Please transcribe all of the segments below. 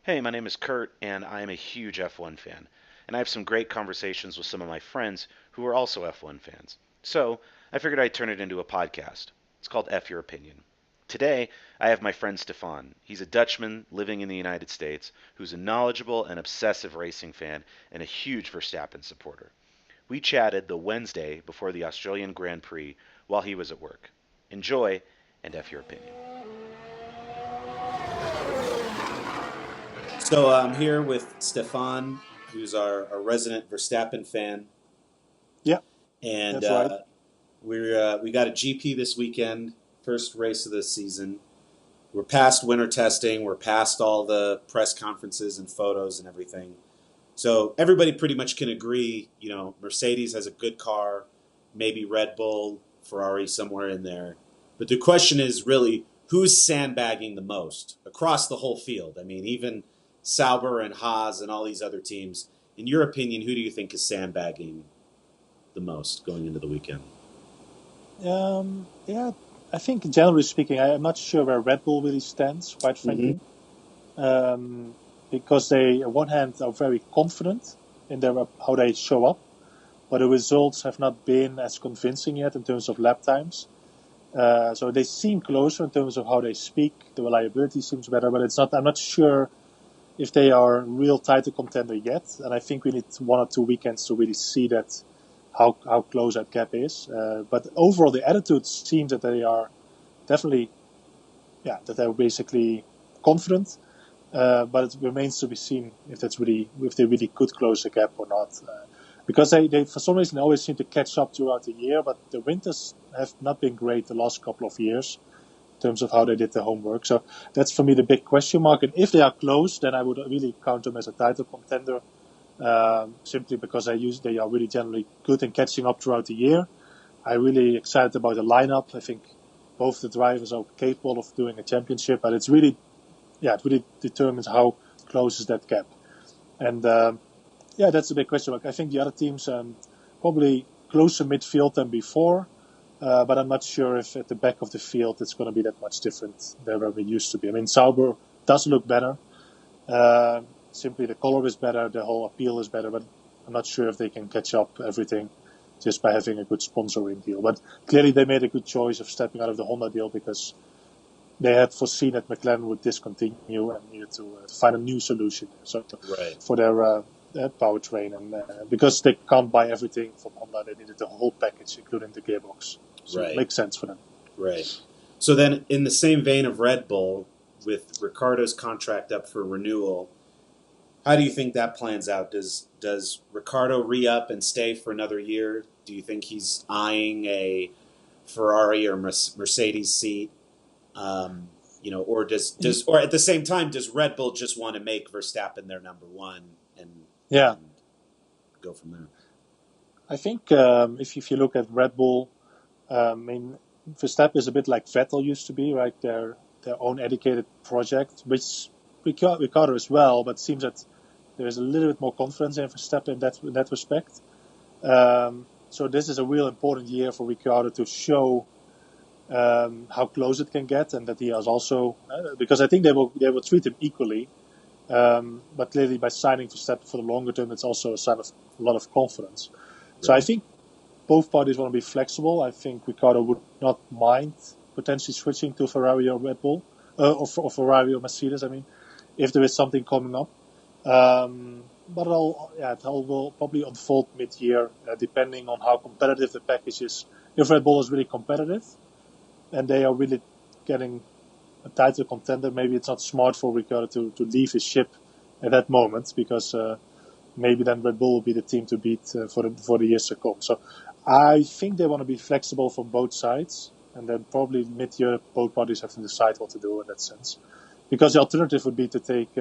Hey, my name is Kurt, and I am a huge F1 fan. And I have some great conversations with some of my friends who are also F1 fans. So I figured I'd turn it into a podcast. It's called F Your Opinion. Today, I have my friend Stefan. He's a Dutchman living in the United States who's a knowledgeable and obsessive racing fan and a huge Verstappen supporter. We chatted the Wednesday before the Australian Grand Prix while he was at work. Enjoy, and F Your Opinion. So I'm here with Stefan, who's our resident Verstappen fan, Yeah, and that's right. we got a GP this weekend, first race of the season. We're past winter testing. We're past all the press conferences and photos and everything. So everybody pretty much can agree. Mercedes has a good car, maybe Red Bull, Ferrari somewhere in there. But the question is really who's sandbagging the most across the whole field. I mean, even Sauber and Haas and all these other teams. In your opinion, who do you think is sandbagging the most going into the weekend? Yeah, I think generally speaking, I'm not sure where Red Bull really stands, quite Mm-hmm. frankly, um, because they, on one hand, are very confident in how they show up, but the results have not been as convincing yet in terms of lap times. So they seem closer in terms of how they speak. The reliability seems better, but it's not. I'm not sure if they are a real title contender yet, and I think we need 1 or 2 weekends to really see that how close that gap is. But overall, the attitude seems that they are definitely, that they're basically confident. But it remains to be seen if they really could close the gap or not. Because they for some reason always seem to catch up throughout the year, but the winters have not been great the last couple of years in terms of how they did their homework. So that's for me the big question mark. And if they are close, then I would really count them as a title contender, simply because they are really generally good in catching up throughout the year. I'm really excited about the lineup. I think both the drivers are capable of doing a championship, but it really determines how close is that gap. And that's a big question mark. I think the other teams probably closer midfield than before. But I'm not sure if at the back of the field it's going to be that much different than where we used to be. I mean, Sauber does look better. Simply the color is better, the whole appeal is better, but I'm not sure if they can catch up everything just by having a good sponsoring deal. But clearly they made a good choice of stepping out of the Honda deal because they had foreseen that McLaren would discontinue and needed to find a new solution. So Right. for their powertrain, and because they can't buy everything from Honda, they needed the whole package, including the gearbox. So it Right. makes sense for them. Right. So then, in the same vein of Red Bull, with Ricardo's contract up for renewal, how do you think that plans out? Does Ricardo re-up and stay for another year? Do you think he's eyeing a Ferrari or Mercedes seat? Or or at the same time, does Red Bull just want to make Verstappen their number one and Yeah, and go from there? I think if you look at Red Bull, I mean, Verstappen is a bit like Vettel used to be, right? Their own dedicated project, which Ricardo as well, but it seems that there is a little bit more confidence in Verstappen in that respect. So this is a real important year for Ricardo to show how close it can get, and that he has also because I think they will treat him equally. But clearly, by signing Verstappen for the longer term, it's also a sign of a lot of confidence. So I Right. think both parties want to be flexible. I think Ricardo would not mind potentially switching to Ferrari or Red Bull, or Ferrari or Mercedes. I mean, if there is something coming up. But it all will probably unfold mid-year, depending on how competitive the package is. If Red Bull is really competitive and they are really getting a title contender, maybe it's not smart for Ricardo to leave his ship at that moment, because maybe then Red Bull will be the team to beat for the years to come. So I think they want to be flexible from both sides, and then probably mid-year both parties have to decide what to do in that sense. Because the alternative would be to take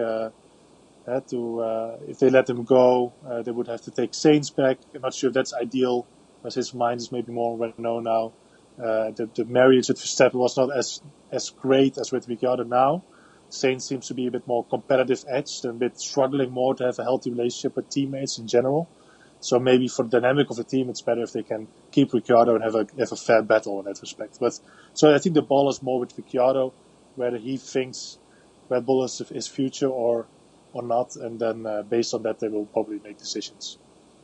if they let him go, they would have to take Sainz back. I'm not sure if that's ideal, because his mind is maybe more well-known now. The marriage with Verstappen was not as great as with Ricciardo now. Sainz seems to be a bit more competitive edged and a bit struggling more to have a healthy relationship with teammates in general. So maybe for the dynamic of the team, it's better if they can keep Ricciardo and have a fair battle in that respect. But so I think the ball is more with Ricciardo, whether he thinks Red Bull is his future, or or not, and then based on that, they will probably make decisions.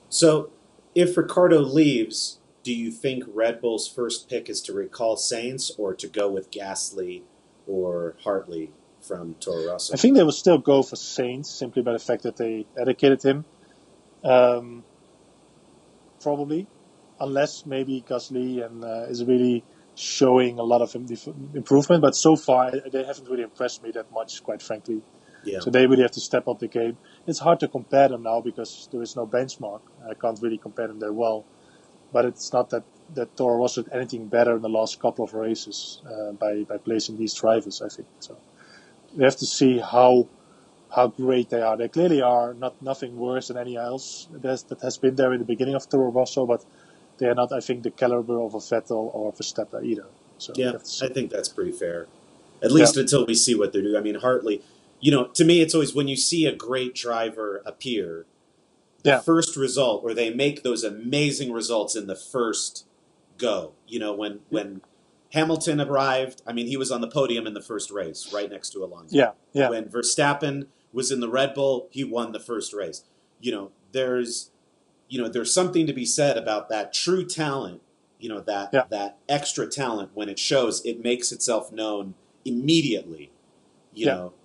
So, if Ricardo leaves, do you think Red Bull's first pick is to recall Sainz or to go with Gasly or Hartley from Toro Rosso? I think they will still go for Sainz simply by the fact that they educated him. Probably, unless maybe Gasly and is really showing a lot of improvement. But so far, they haven't really impressed me that much, quite frankly. Yeah. So they really have to step up the game. It's hard to compare them now because there is no benchmark. I can't really compare them that well. But it's not that Toro Rosso did anything better in the last couple of races by placing these drivers, I think. So we have to see how great they are. They clearly are nothing worse than any else that has been there in the beginning of Toro Rosso, but they are not, I think, the caliber of a Vettel or of a Verstappen either. So yeah, I think that's pretty fair. At least until we see what they're doing. I mean, Hartley, to me, it's always when you see a great driver appear, the first result, or they make those amazing results in the first go. When Hamilton arrived, I mean, he was on the podium in the first race, right next to Alonso. Yeah. When Verstappen was in the Red Bull, he won the first race. There's something to be said about that true talent. That extra talent, when it shows, it makes itself known immediately.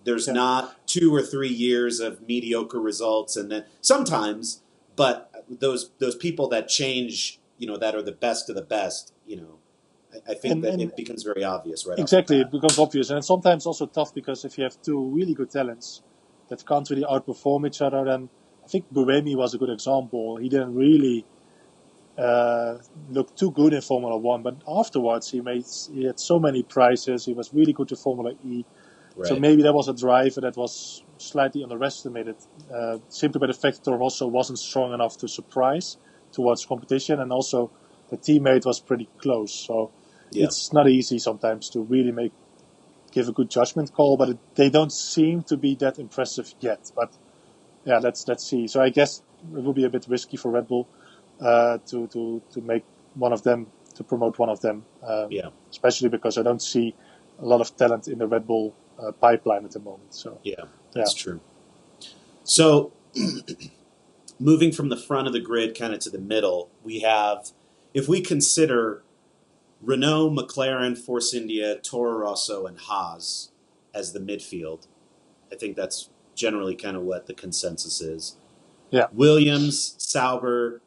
There's not 2 or 3 years of mediocre results, and then sometimes, but those people that change, that are the best of the best, I think that it becomes very obvious, right? Exactly, it becomes obvious, and it's sometimes also tough because if you have two really good talents that can't really outperform each other, then I think Buemi was a good example. He didn't really look too good in Formula One, but afterwards he had so many prizes. He was really good to Formula E. Right. So maybe that was a driver that was slightly underestimated, simply by the fact that Toro Rosso wasn't strong enough to surprise towards competition, and also the teammate was pretty close. So it's not easy sometimes to really give a good judgment call, but they don't seem to be that impressive yet. But let's see. So I guess it will be a bit risky for Red Bull to make one of them, to promote one of them. Especially because I don't see a lot of talent in the Red Bull pipeline at the moment. So that's true. So moving from the front of the grid kind of to the middle, we have, if we consider Renault, McLaren, Force India, Toro Rosso, and Haas as the midfield, I think that's generally kind of what the consensus is. Yeah. Williams, Sauber,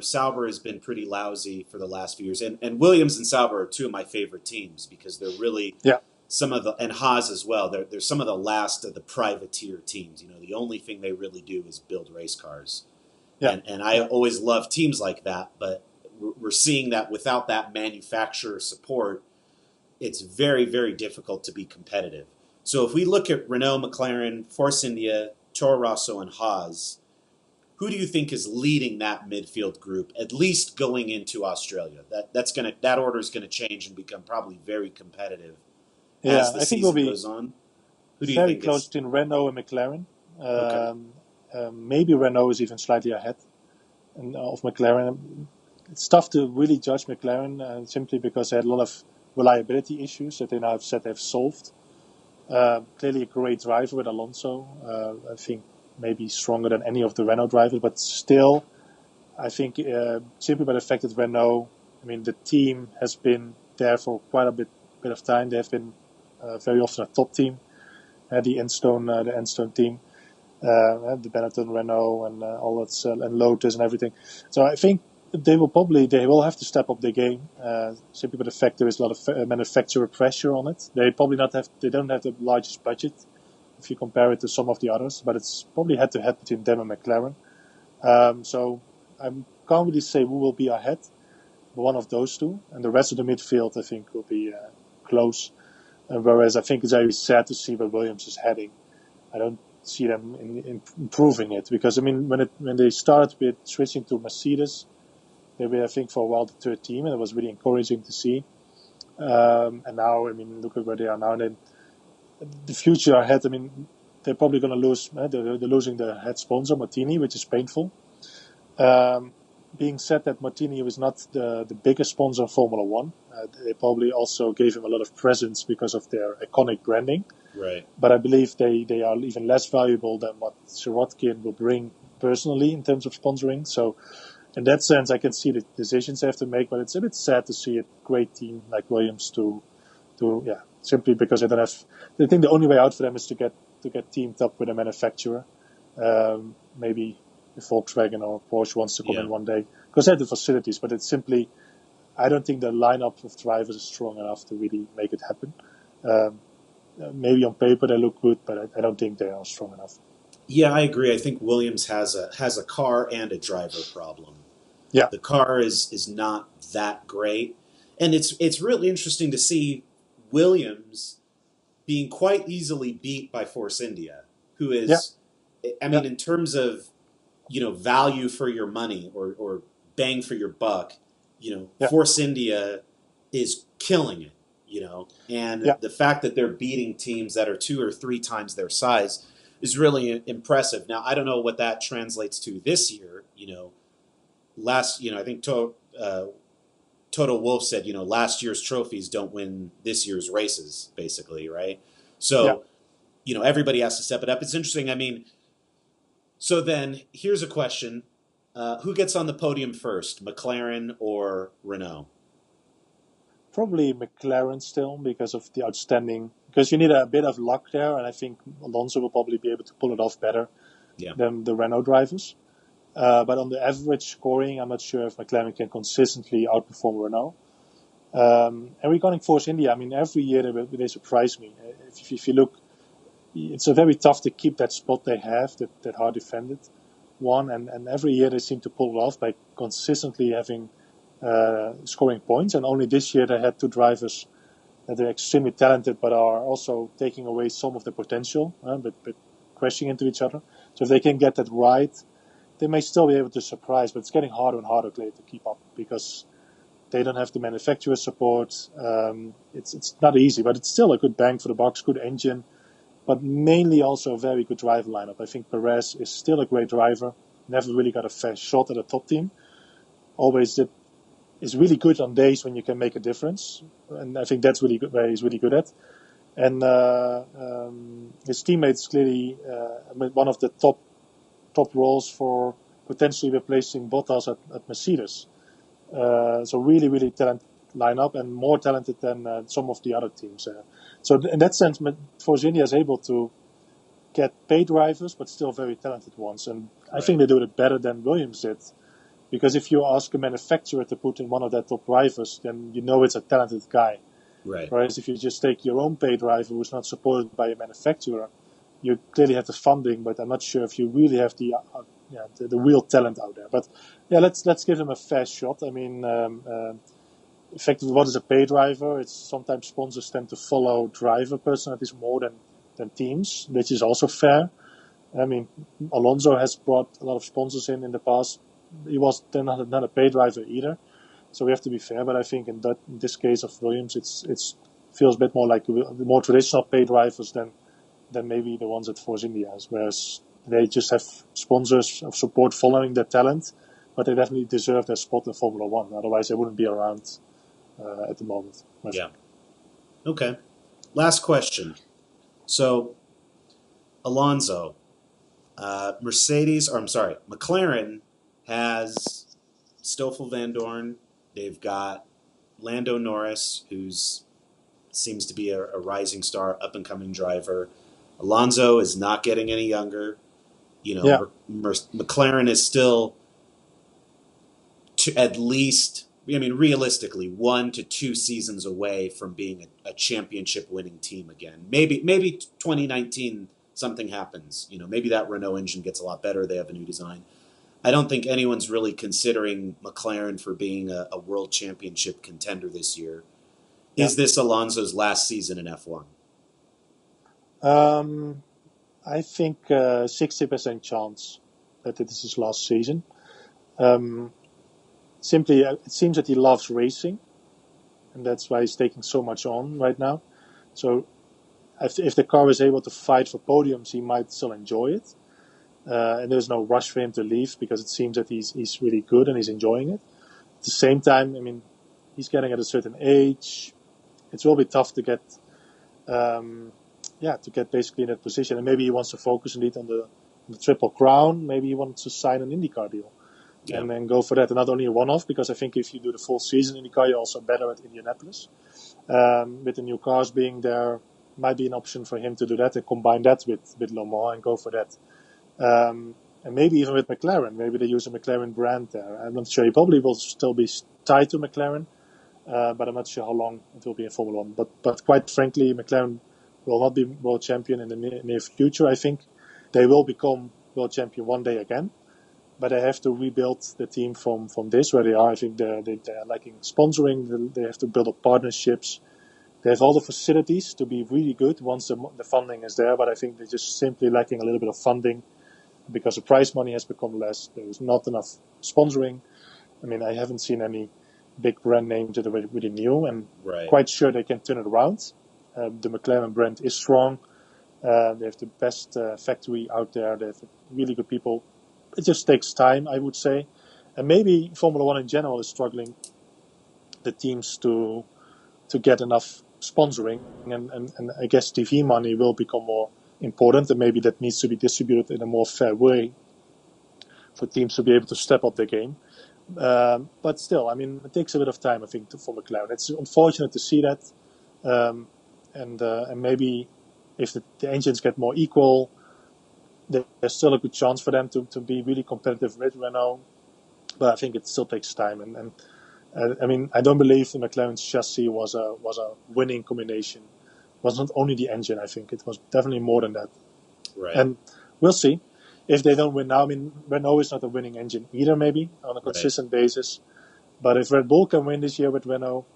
Sauber has been pretty lousy for the last few years. And Williams and Sauber are two of my favorite teams because they're really and Haas as well. They're some of the last of the privateer teams. The only thing they really do is build race cars. Yeah. And I always love teams like that, but we're seeing that without that manufacturer support, it's very, very difficult to be competitive. So if we look at Renault, McLaren, Force India, Toro Rosso, and Haas, who do you think is leading that midfield group, at least going into Australia? That order is gonna change and become probably very competitive as the season goes on. Who do you think close between Renault and McLaren. Maybe Renault is even slightly ahead of McLaren. It's tough to really judge McLaren simply because they had a lot of reliability issues that they now have said they've solved. Clearly a great driver with Alonso. I think maybe stronger than any of the Renault drivers, but still, I think simply by the fact that Renault, the team has been there for quite a bit of time. They have been very often a top team. The Enstone team, the Benetton, Renault, and all that, and Lotus and everything. So I think they will have to step up their game simply by the fact there is a lot of manufacturer pressure on it. They don't have the largest budget if you compare it to some of the others, but it's probably head to head between them and McLaren. So I can't really say who will be ahead, but one of those two, and the rest of the midfield I think will be close. Whereas I think it's very sad to see where Williams is heading. I don't see them improving it because when they started with switching to Mercedes, they were, I think, for a while the third team, and it was really encouraging to see. And now, look at where they are now. And then the future ahead, they're probably going to lose. They're losing their head sponsor, Martini, which is painful. being said that Martini was not the biggest sponsor of Formula One. They probably also gave him a lot of presents because of their iconic branding. Right. But I believe they are even less valuable than what Sirotkin will bring personally in terms of sponsoring. So in that sense, I can see the decisions they have to make, but it's a bit sad to see a great team like Williams to simply because they don't have. I think the only way out for them is to get teamed up with a manufacturer. Maybe if Volkswagen or Porsche wants to come in one day, because they have the facilities, but it's simply, I don't think the lineup of drivers is strong enough to really make it happen. Maybe on paper they look good, but I don't think they are strong enough. Yeah, I agree. I think Williams has a car and a driver problem. Yeah. The car is not that great, and it's really interesting to see Williams being quite easily beat by Force India, who is, I mean, in terms of value for your money or bang for your buck, Force India is killing it. And the fact that they're beating teams that are 2 or 3 times their size is really impressive. Now, I don't know what that translates to this year. I think Toto Wolff said, last year's trophies don't win this year's races, basically, right? So, everybody has to step it up. It's interesting. I mean, so then here's a question. Who gets on the podium first, McLaren or Renault? Probably McLaren still because of the because you need a bit of luck there, and I think Alonso will probably be able to pull it off better than the Renault drivers. But on the average scoring, I'm not sure if McLaren can consistently outperform Renault. And regarding Force India, I mean, every year they surprise me. If you look, it's very tough to keep that spot they have, that hard defended one, and every year they seem to pull it off by consistently having scoring points. And only this year they had 2 drivers that are extremely talented, but are also taking away some of the potential, but crashing into each other. So if they can get that right, they may still be able to surprise, but it's getting harder and harder to keep up because they don't have the manufacturer support. It's not easy, but it's still a good bang for the bucks, good engine, but mainly also a very good driver lineup. I think Perez is still a great driver, never really got a fair shot at a top team. Always is really good on days when you can make a difference, and I think that's really good, where he's really good at. And his teammates clearly one of the top roles for potentially replacing Bottas at Mercedes. So really, really talented lineup and more talented than some of the other teams. So in that sense, Force India is able to get paid drivers, but still very talented ones. And I think they do it better than Williams did. Because if you ask a manufacturer to put in one of their top drivers, then it's a talented guy. Right. Whereas if you just take your own paid driver who's not supported by a manufacturer, you clearly have the funding, but I'm not sure if you really have the real talent out there. But let's give them a fair shot. I mean, effectively, what is a paid driver? It's sometimes sponsors tend to follow driver personalities more than teams, which is also fair. I mean, Alonso has brought a lot of sponsors in the past. He was then not a paid driver either, so we have to be fair. But I think in this case of Williams, it feels a bit more like the more traditional paid drivers than maybe the ones at Force India, whereas they just have sponsors of support following their talent, but they definitely deserve their spot in Formula One. Otherwise, they wouldn't be around at the moment. Yeah. Okay. Last question. So, Alonso, McLaren has Stoffel Van Dorn. They've got Lando Norris, who's seems to be a rising star, up-and-coming driver. Alonso is not getting any younger. McLaren is still at least, realistically, 1 to 2 seasons away from being a championship-winning team again. Maybe 2019 something happens. Maybe that Renault engine gets a lot better. They have a new design. I don't think anyone's really considering McLaren for being a world championship contender this year. Yeah. Is this Alonso's last season in F1? I think 60% chance that it is his last season. Simply, it seems that he loves racing, and that's why he's taking so much on right now. So if the car is able to fight for podiums, he might still enjoy it. and there's no rush for him to leave because it seems that he's really good and he's enjoying it. At the same time, I mean, he's getting at a certain age. It will be tough to get, to get basically in that position. And maybe he wants to focus indeed on the Triple Crown. Maybe he wants to sign an IndyCar deal and then go for that. And not only a one-off, because I think if you do the full season IndyCar, you're also better at Indianapolis. With the new cars being there, might be an option for him to do that and combine that with Le Mans and go for that. And maybe even with McLaren, maybe they use a McLaren brand there. I'm not sure. He probably will still be tied to McLaren, but I'm not sure how long it will be in Formula One. But quite frankly, McLaren will not be world champion in the near future. I think they will become world champion one day again, but they have to rebuild the team from this where they are. I think they're lacking sponsoring. They have to build up partnerships. They have all the facilities to be really good once the funding is there, but I think they're just simply lacking a little bit of funding because the prize money has become less. There is not enough sponsoring. I mean, I haven't seen any big brand names that are really new, and quite sure they can turn it around. The McLaren brand is strong. They have the best factory out there. They have really good people. It just takes time, I would say. And maybe Formula One in general is struggling, the teams to get enough sponsoring. And I guess TV money will become more important, and maybe that needs to be distributed in a more fair way for teams to be able to step up their game. But still, I mean, it takes a bit of time, I think, for McLaren. It's unfortunate to see that. And maybe if the engines get more equal, there's still a good chance for them to be really competitive with Renault. But I think it still takes time. And I mean, I don't believe the McLaren chassis was a winning combination. It was not only the engine, I think. It was definitely more than that. Right. And we'll see. If they don't win now, I mean, Renault is not a winning engine either, maybe, on a consistent basis. But if Red Bull can win this year with Renault,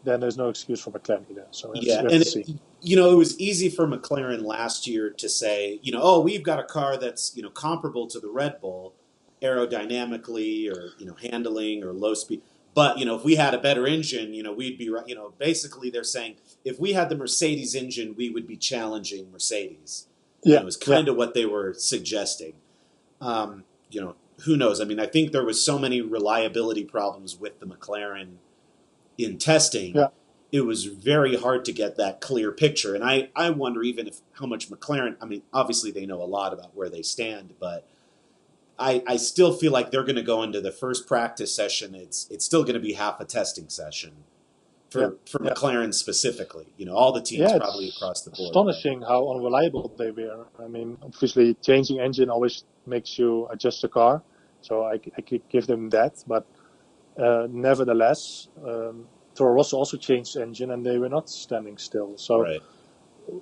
then there's no excuse for McLaren either. So we have to see. It was easy for McLaren last year to say, we've got a car that's, comparable to the Red Bull aerodynamically or, handling or low speed. But, if we had a better engine, we'd be right. Basically they're saying if we had the Mercedes engine, we would be challenging Mercedes. It was kind of what they were suggesting. Who knows? I mean, I think there was so many reliability problems with the McLaren in testing. Yeah. It was very hard to get that clear picture. And I wonder even how much McLaren, I mean, obviously they know a lot about where they stand, but I still feel like they're going to go into the first practice session. It's still going to be half a testing session for McLaren specifically. All the teams probably across the board. Astonishing how unreliable they were. I mean, obviously changing engine always makes you adjust the car. So I could give them that. But nevertheless, Toro Rosso also changed engine and they were not standing still. So,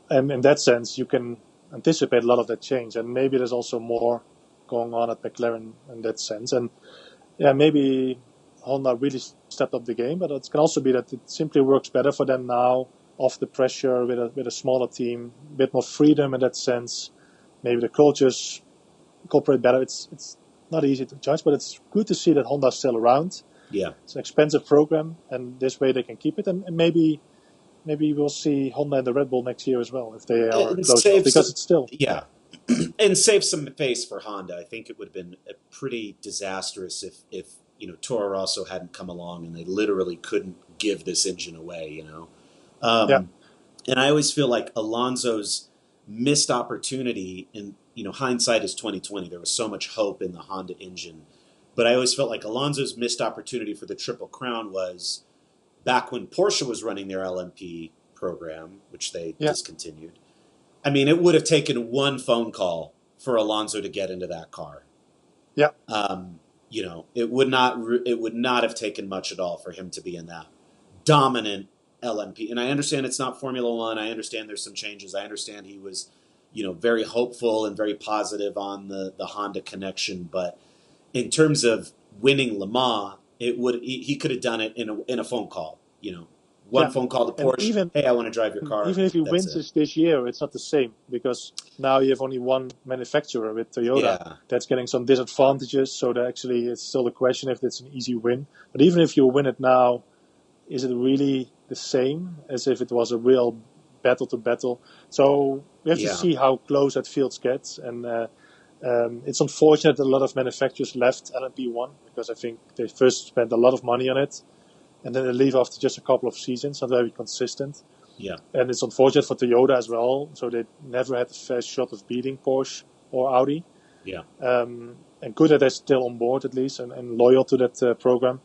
and in that sense, you can anticipate a lot of that change. And maybe there's also more going on at McLaren in that sense. And maybe Honda really stepped up the game, but it can also be that it simply works better for them now, off the pressure with a smaller team, a bit more freedom in that sense. Maybe the cultures cooperate better. It's not easy to judge, but it's good to see that Honda's still around. Yeah, it's an expensive program, and this way they can keep it. And maybe we'll see Honda and the Red Bull next year as well if they are close enough, because it's still and save some face for Honda. I think it would have been pretty disastrous if Toro Rosso hadn't come along and they literally couldn't give this engine away. And I always feel like Alonso's missed opportunity in hindsight is 2020. There was so much hope in the Honda engine. But I always felt like Alonso's missed opportunity for the Triple Crown was back when Porsche was running their LMP program, which they discontinued. I mean, it would have taken one phone call for Alonso to get into that car. Yeah. It would not have taken much at all for him to be in that dominant LMP. And I understand it's not Formula One. I understand there's some changes. I understand he was, very hopeful and very positive on the Honda connection, but in terms of winning Le Mans, he could have done it in a phone call. One phone call to Porsche. Hey, I want to drive your car. Even if he wins this year, it's not the same because now you have only one manufacturer with Toyota that's getting some disadvantages. So actually, it's still a question if it's an easy win. But even if you win it now, is it really the same as if it was a real battle to battle? So we have to see how close that field gets and. It's unfortunate that a lot of manufacturers left LMP1 because I think they first spent a lot of money on it, and then they leave after just a couple of seasons, not very consistent. Yeah. And it's unfortunate for Toyota as well. So they never had a fair shot of beating Porsche or Audi. Yeah. And good that they're still on board at least and loyal to that program.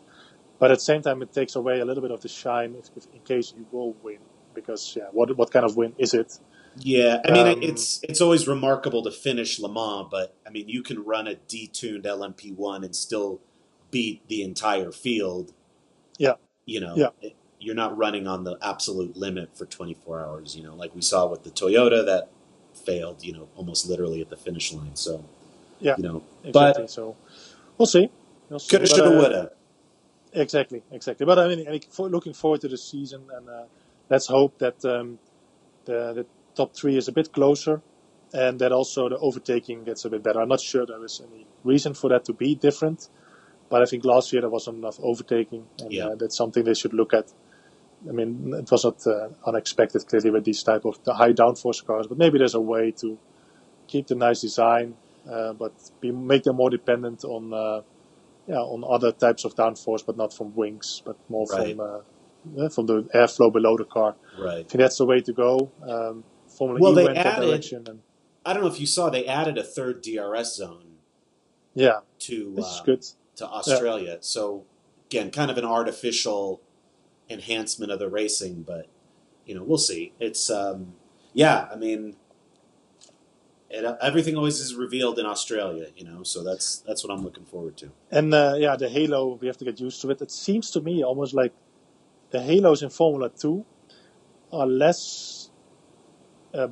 But at the same time, it takes away a little bit of the shine if in case you will win. Because, what kind of win is it? Yeah, I mean, it's always remarkable to finish Le Mans, but, I mean, you can run a detuned LMP1 and still beat the entire field. Yeah. You're not running on the absolute limit for 24 hours, like we saw with the Toyota that failed, almost literally at the finish line. So, yeah, exactly. But so we'll see. Coulda, shoulda, woulda. Exactly. But I mean, looking forward to the season, and let's hope that the top 3 is a bit closer, and that also the overtaking gets a bit better. I'm not sure there is any reason for that to be different, but I think last year there wasn't enough overtaking, and that's something they should look at. I mean, it was not unexpected, clearly, with these type of the high downforce cars, but maybe there's a way to keep the nice design, but make them more dependent on other types of downforce, but not from wings, but more from the airflow below the car. Right. I think that's the way to go. Formula E went that direction. And I don't know if you saw, they added a third DRS zone. Yeah, to this is good. To Australia. Yeah. So again, kind of an artificial enhancement of the racing, but we'll see. It's I mean, everything always is revealed in Australia, so that's what I'm looking forward to. And the halo, we have to get used to it. It seems to me almost like the halos in Formula 2 are less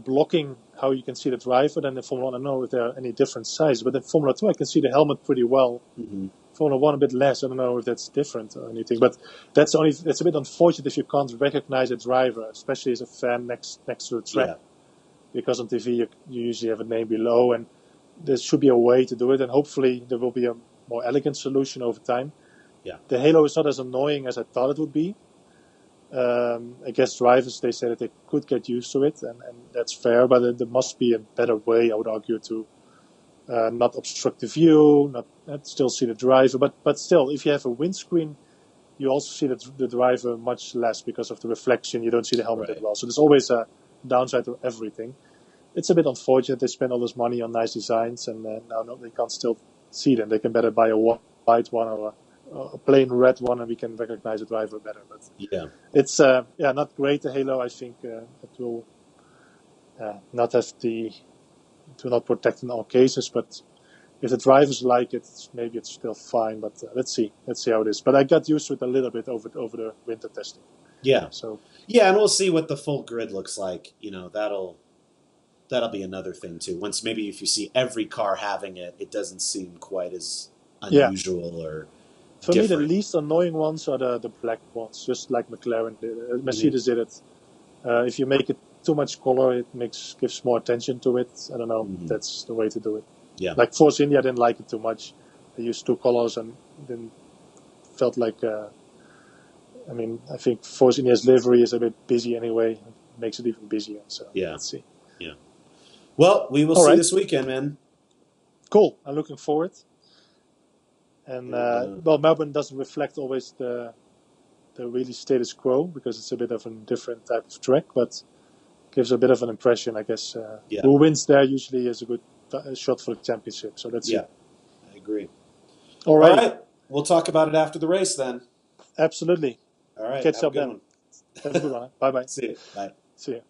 blocking how you can see the driver than in Formula 1. I don't know if there are any different sizes, but in Formula 2 I can see the helmet pretty well. Mm-hmm. Formula 1 a bit less. I don't know if that's different or anything, but it's a bit unfortunate if you can't recognize a driver, especially as a fan next to the track. Yeah. Because on TV you usually have a name below, and there should be a way to do it, and hopefully there will be a more elegant solution over time. Yeah. The halo is not as annoying as I thought it would be. I guess drivers, they say that they could get used to it, and that's fair, but there must be a better way, I would argue, to not obstruct the view, not still see the driver, but still, if you have a windscreen, you also see the driver much less because of the reflection. You don't see the helmet as well. So there's always a downside to everything. It's a bit unfortunate they spend all this money on nice designs, and now they can't still see them. They can better buy a white one or a plain red one, and we can recognize the driver better. But it's not great, the halo. I think it will not have to not protect in all cases, but if the drivers like it, maybe it's still fine. But let's see how it is. But I got used to it a little bit over the winter testing. Yeah. So and we'll see what the full grid looks like. That'll be another thing too. Once maybe if you see every car having it, it doesn't seem quite as unusual or. For different. me, the least annoying ones are the black ones, just like McLaren did. Mercedes did it. If you make it too much color, it gives more attention to it. I don't know. Mm-hmm. That's the way to do it. Yeah. Like Force India, I didn't like it too much. They used 2 colors and then felt like. I think Force India's livery is a bit busy anyway. It makes it even busier. So let's see. Yeah. Well, we will see this weekend, man. Cool. I'm looking forward. And Melbourne doesn't reflect always the really status quo because it's a bit of a different type of track, but gives a bit of an impression, I guess. Who wins there usually is a good shot for the championship. So let's see. I agree. All right. We'll talk about it after the race then. Absolutely. All right. Catch up then. Have a good one. Bye-bye. See you. Bye. See you.